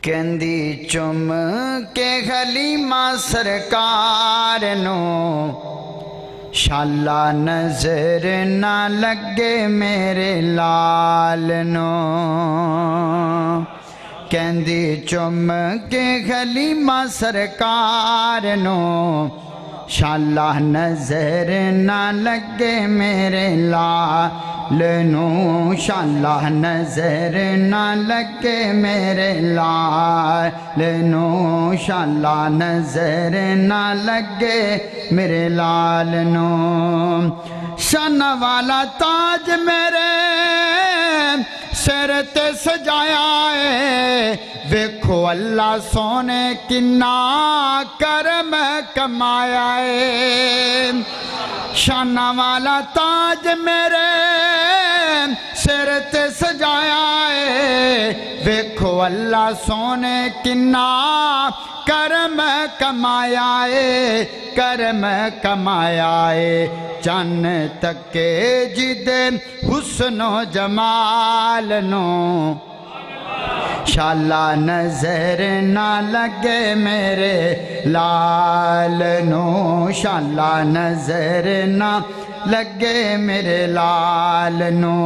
کہندی چم کے حلیمہ سرکار نو شالا نظر نہ لگے میرے لال نو کہندی چم کے حلیمہ سرکار نو شالا نظر نہ لگے میرے لال نو شالا نظر نہ لگے میرے لال نو شالا نظر نہ لگے میرے لال نو شان والا تاج میرے سر تے سجایا ہے ویکھو اللہ سونے کنا کرم کمایا ہے شان والا تاج میرے سر تے سجایا ہے ویکھو اللہ سونے کنا کرم کمایا ہے کرم کمایا ہے چن تکے جدے حسن و جمال نو شالا نظر نہ لگے میرے لال نو شالا نظر نہ لگے میرے لال نو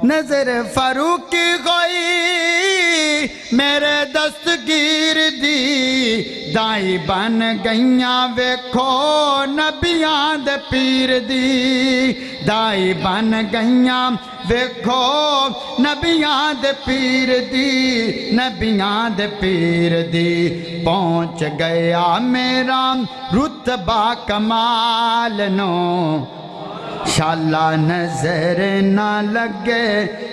نظر فاروقی ہوئی میرے دستگیر دی دائی بن گئیاں ویکھو نبیاں دے پیر دی دائی بن گئیاں ویکھو نبیاں دے پیر دی نبیاں دے پیر دی پہنچ گیا میرا رتبہ کمال نو شالا نظر نہ لگے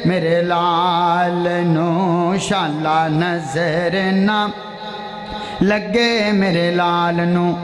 میرے لال نو شالا نظر نہ لگے میرے لال نو